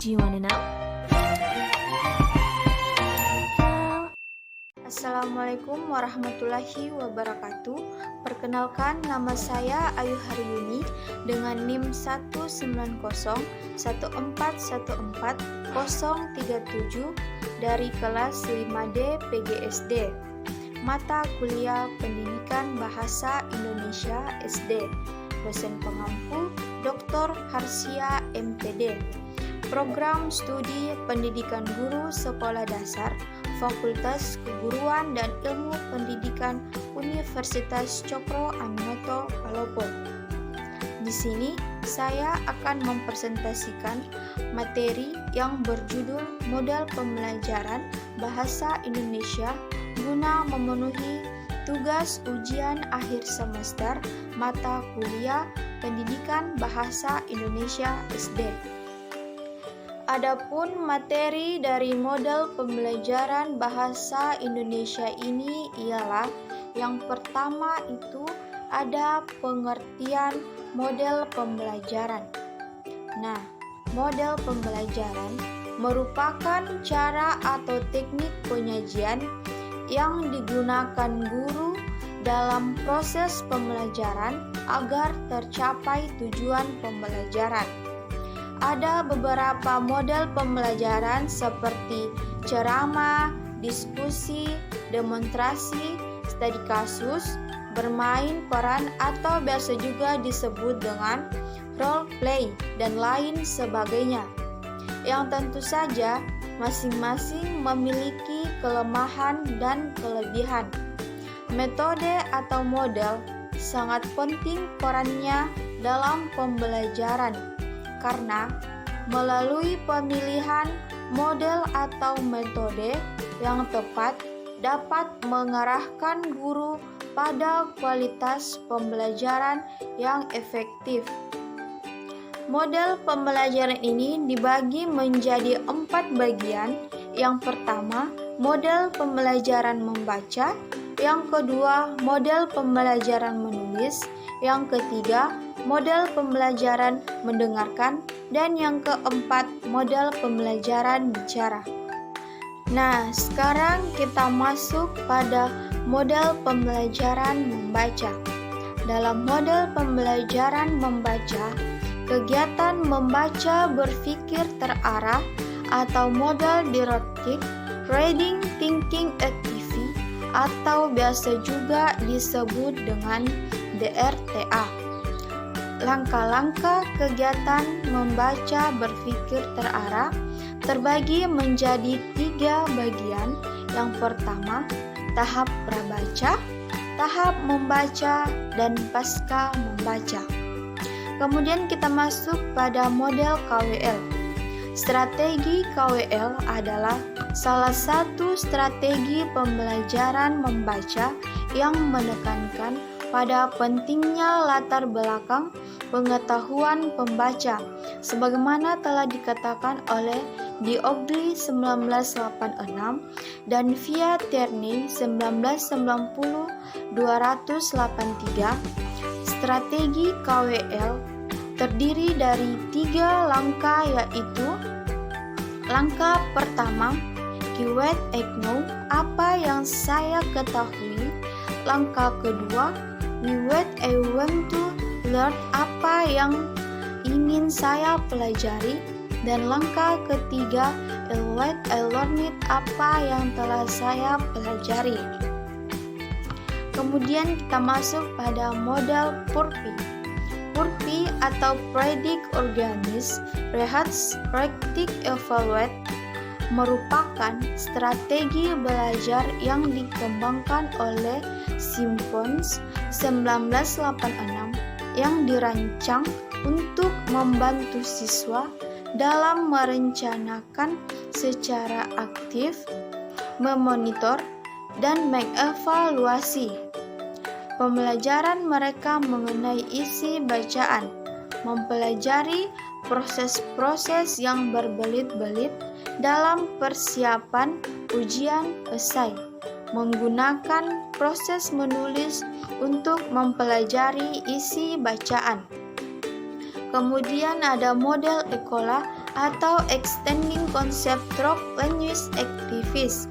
Do you wanna know? Assalamualaikum warahmatullahi wabarakatuh. Perkenalkan, nama saya Ayu Haryuni dengan NIM 19014140037 dari kelas 5D PGSD. Mata kuliah Pendidikan Bahasa Indonesia SD. Dosen pengampu Dr. Harsia MPD. Program Studi Pendidikan Guru Sekolah Dasar Fakultas Keguruan dan Ilmu Pendidikan Universitas Cokro Aminoto Palopo. Di sini saya akan mempresentasikan materi yang berjudul Model Pembelajaran Bahasa Indonesia guna memenuhi tugas ujian akhir semester mata kuliah Pendidikan Bahasa Indonesia SD. Adapun materi dari model pembelajaran bahasa Indonesia ini ialah yang pertama itu ada pengertian model pembelajaran. Nah, model pembelajaran merupakan cara atau teknik penyajian yang digunakan guru dalam proses pembelajaran agar tercapai tujuan pembelajaran. Ada beberapa model pembelajaran seperti ceramah, diskusi, demonstrasi, studi kasus, bermain peran atau biasa juga disebut dengan role play dan lain sebagainya. Yang tentu saja masing-masing memiliki kelemahan dan kelebihan. Metode atau model sangat penting perannya dalam pembelajaran. Karena melalui pemilihan model atau metode yang tepat dapat mengarahkan guru pada kualitas pembelajaran yang efektif. Model pembelajaran ini dibagi menjadi 4 bagian. Yang pertama, model pembelajaran membaca. Yang kedua, model pembelajaran menulis. Yang ketiga, model pembelajaran mendengarkan, dan yang keempat, model pembelajaran bicara. Nah, sekarang kita masuk pada model pembelajaran membaca. Dalam model pembelajaran membaca, kegiatan membaca berpikir terarah atau model direktif, reading thinking activity, atau biasa juga disebut dengan DRTA. Langkah-langkah kegiatan membaca berpikir terarah terbagi menjadi 3 bagian. Yang pertama, tahap prabaca, tahap membaca, dan pasca membaca. Kemudian kita masuk pada model KWL. Strategi KWL adalah salah satu strategi pembelajaran membaca yang menekankan pada pentingnya latar belakang pengetahuan pembaca, sebagaimana telah dikatakan oleh Diogli 1986 dan Via Tierney 1990-283. Strategi KWL terdiri dari 3 langkah, yaitu langkah pertama, keyword I know, apa yang saya ketahui. Langkah kedua, what I want to learn, apa yang ingin saya pelajari. Dan langkah ketiga, what I learned, apa yang telah saya pelajari. Kemudian kita masuk pada model PURPI. PURPI atau Predict Organize Rehearse Practice Evaluate merupakan strategi belajar yang dikembangkan oleh Simpons 1986 yang dirancang untuk membantu siswa dalam merencanakan secara aktif, memonitor, dan mengevaluasi pembelajaran mereka mengenai isi bacaan, mempelajari proses-proses yang berbelit-belit dalam persiapan ujian esai, menggunakan proses menulis untuk mempelajari isi bacaan. Kemudian ada model ECOLA atau extending concept through language activities.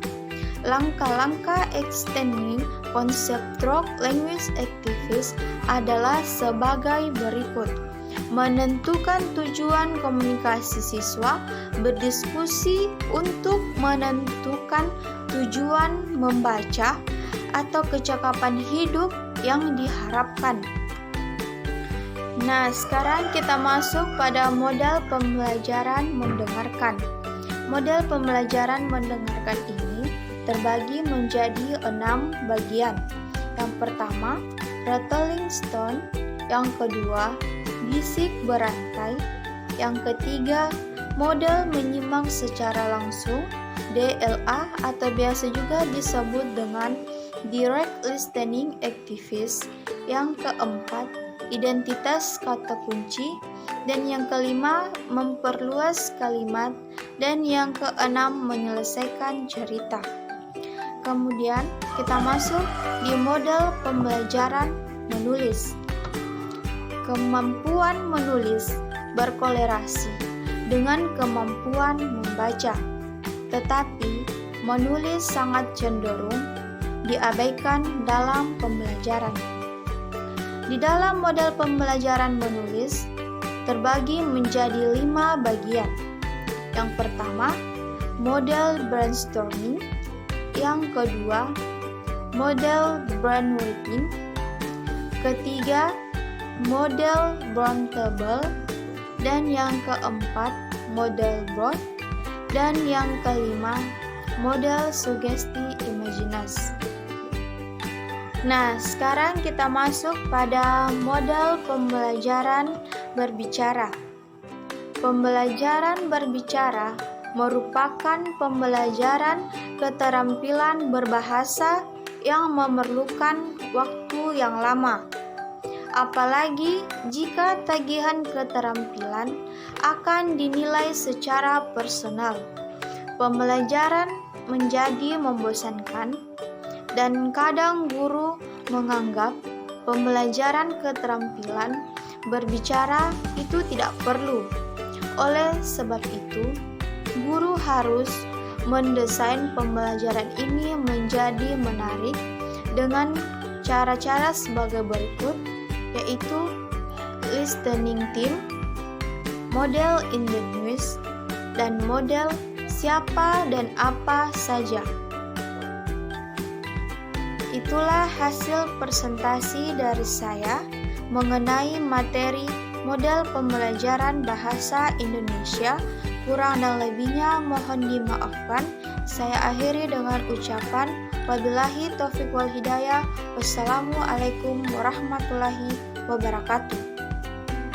Langkah-langkah extending concept through language activities adalah sebagai berikut. Menentukan tujuan komunikasi siswa, berdiskusi untuk menentukan tujuan membaca atau kecakapan hidup yang diharapkan. Nah, sekarang kita masuk pada model pembelajaran mendengarkan. Model pembelajaran mendengarkan ini terbagi menjadi 6 bagian. Yang pertama, rattling stone. Yang kedua, bisik berantai. Yang ketiga, model menyimak secara langsung, DLA atau biasa juga disebut dengan direct listening activities. Yang keempat, identitas kata kunci. Dan yang kelima, memperluas kalimat. Dan yang keenam, menyelesaikan cerita. Kemudian kita masuk di model pembelajaran menulis. Kemampuan menulis berkolerasi dengan kemampuan membaca, tetapi menulis sangat cenderung diabaikan dalam pembelajaran. Di dalam model pembelajaran menulis terbagi menjadi 5 bagian. Yang pertama, model brainstorming. Yang kedua, model brainwriting. Ketiga, model brown table. Dan yang keempat, model broad. Dan yang kelima, model sugesti imajinasi. Nah, sekarang kita masuk pada model pembelajaran berbicara. Pembelajaran berbicara merupakan pembelajaran keterampilan berbahasa yang memerlukan waktu yang lama. Apalagi jika tagihan keterampilan akan dinilai secara personal. Pembelajaran menjadi membosankan dan kadang guru menganggap pembelajaran keterampilan berbicara itu tidak perlu. Oleh sebab itu, guru harus mendesain pembelajaran ini menjadi menarik dengan cara-cara sebagai berikut, yaitu listening team, model in the news, dan model siapa dan apa saja. Itulah hasil presentasi dari saya mengenai materi model pembelajaran bahasa Indonesia. Kurang dan lebihnya mohon dimaafkan. Saya akhiri dengan ucapan wabillahi taufiq wal hidayah. Wassalamualaikum warahmatullahi wabarakatuh.